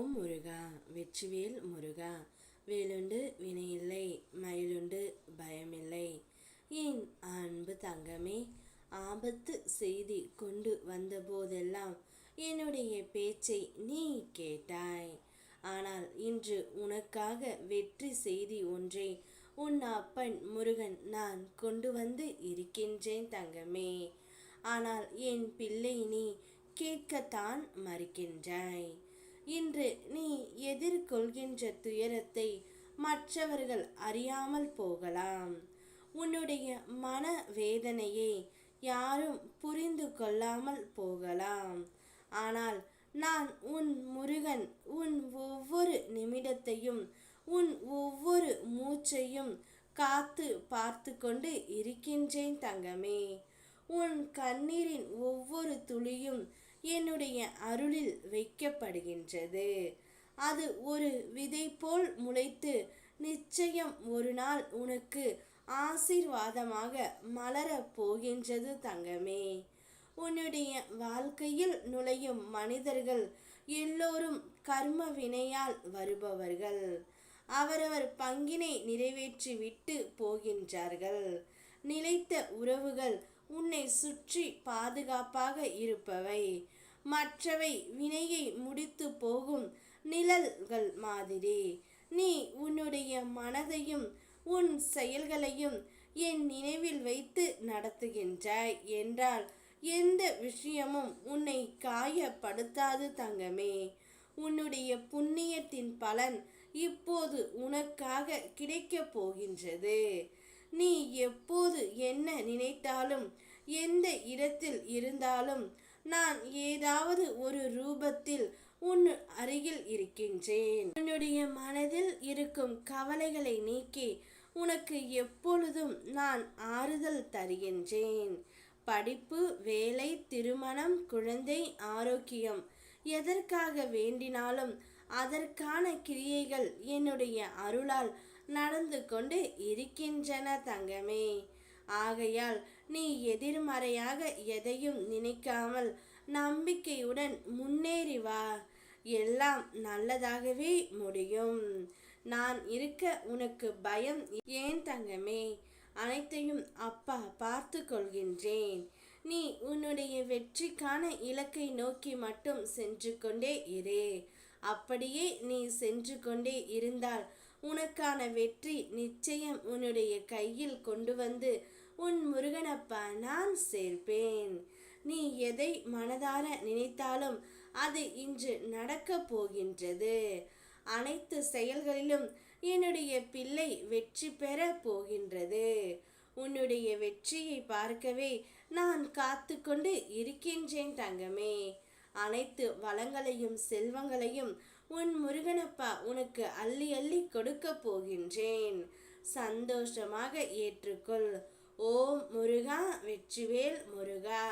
ஓம் முருகா வெற்றிவேல் முருகா. வேலுண்டு வினையில்லை, மயிலுண்டு பயமில்லை. என் அன்பு தங்கமே, ஆபத்து செய்தி கொண்டு வந்த போதெல்லாம் என்னுடைய பேச்சை நீ கேட்டாய். ஆனால் இன்று உனக்காக வெற்றி செய்தி ஒன்றை உன் அப்பன் முருகன் நான் கொண்டு வந்து இருக்கின்றேன் தங்கமே. ஆனால் என் பிள்ளை, நீ கேட்கத்தான் மறுக்கின்றாய். இன்று நீ எதிர்கொள்கின்ற துயரத்தை மற்றவர்கள் அறியாமல் போகலாம். உன்னுடைய மன வேதனையை யாரும் புரிந்து கொள்ளாமல் போகலாம். ஆனால் நான் உன் முருகன் உன் ஒவ்வொரு நிமிடத்தையும் உன் ஒவ்வொரு மூச்சையும் காத்து பார்த்து கொண்டு இருக்கின்றேன் தங்கமே. உன் கண்ணீரின் ஒவ்வொரு துளியும் என்னுடைய அருளில் வைக்கப்படுகின்றது. அது ஒரு விதை போல் முளைத்து நிச்சயம் ஒரு நாள் உனக்கு ஆசீர்வாதமாக மலரப் போகின்றது தங்கமே. உன்னுடைய வாழ்க்கையில் நுழையும் மனிதர்கள் எல்லோரும் கர்ம வினையால் வருபவர்கள். அவரவர் பங்கினை நிறைவேற்றி விட்டு போகின்றார்கள். நிலைத்த உறவுகள் உன்னை சுற்றி பாதுகாப்பாக இருப்பவை. மற்றவை வினையை முடித்து போகும் நிழல்கள் மாதிரி. நீ உன்னுடைய மனதையும் உன் செயல்களையும் என் நினைவில் வைத்து நடத்துகின்றாய் என்றால் எந்த விஷயமும் உன்னை காயப்படுத்தாது தங்கமே. உன்னுடைய புண்ணியத்தின் பலன் இப்போது உனக்காக கிடைக்கப் போகின்றது. நீ எப்போது என்ன நினைத்தாலும் எந்த இடத்தில் இருந்தாலும் நான் ஏதாவது ஒரு ரூபத்தில் உன் அருகில் இருக்கின்றேன். உன்னுடைய மனதில் இருக்கும் கவலைகளை நீக்கி உனக்கு எப்பொழுதும் நான் ஆறுதல் தருகின்றேன். படிப்பு, வேலை, திருமணம், குழந்தை, ஆரோக்கியம் எதற்காக வேண்டினாலும் அதற்கான கிரியைகள் என்னுடைய அருளால் நடந்து கொண்டு இருக்கின்றன தங்கமே. ஆகையால் நீ எதிர்மறையாக எதையும் நினைக்காமல் நம்பிக்கையுடன் முன்னேறி வா. எல்லாம் நல்லதாகவே முடியும். நான் இருக்க உனக்கு பயம் ஏன் தங்கமே? அனைத்தையும் அப்பா பார்த்து கொள்கின்றேன். நீ உன்னுடைய வெற்றிக்கான இலக்கை நோக்கி மட்டும் சென்று கொண்டே இரு. அப்படியே நீ சென்று கொண்டே இருந்தால் உனக்கான வெற்றி நிச்சயம் உன்னுடைய கையில் கொண்டு வந்து உன் முருகனப்பா நான் சேர்ப்பேன். நீ எதை மனதார நினைத்தாலும் அது இன்று நடக்கப் போகின்றது. அனைத்து செயல்களிலும் என்னுடைய பிள்ளை வெற்றி பெற போகின்றது. உன்னுடைய வெற்றியை பார்க்கவே நான் காத்து கொண்டு இருக்கின்றேன் தங்கமே. அனைத்து வளங்களையும் செல்வங்களையும் உன் முருகனப்பா உனக்கு அள்ளி அள்ளி கொடுக்க போகின்றேன். சந்தோஷமாக ஏற்றுக்கொள். ஓம் முருகா வெற்றிவேல் முருகா.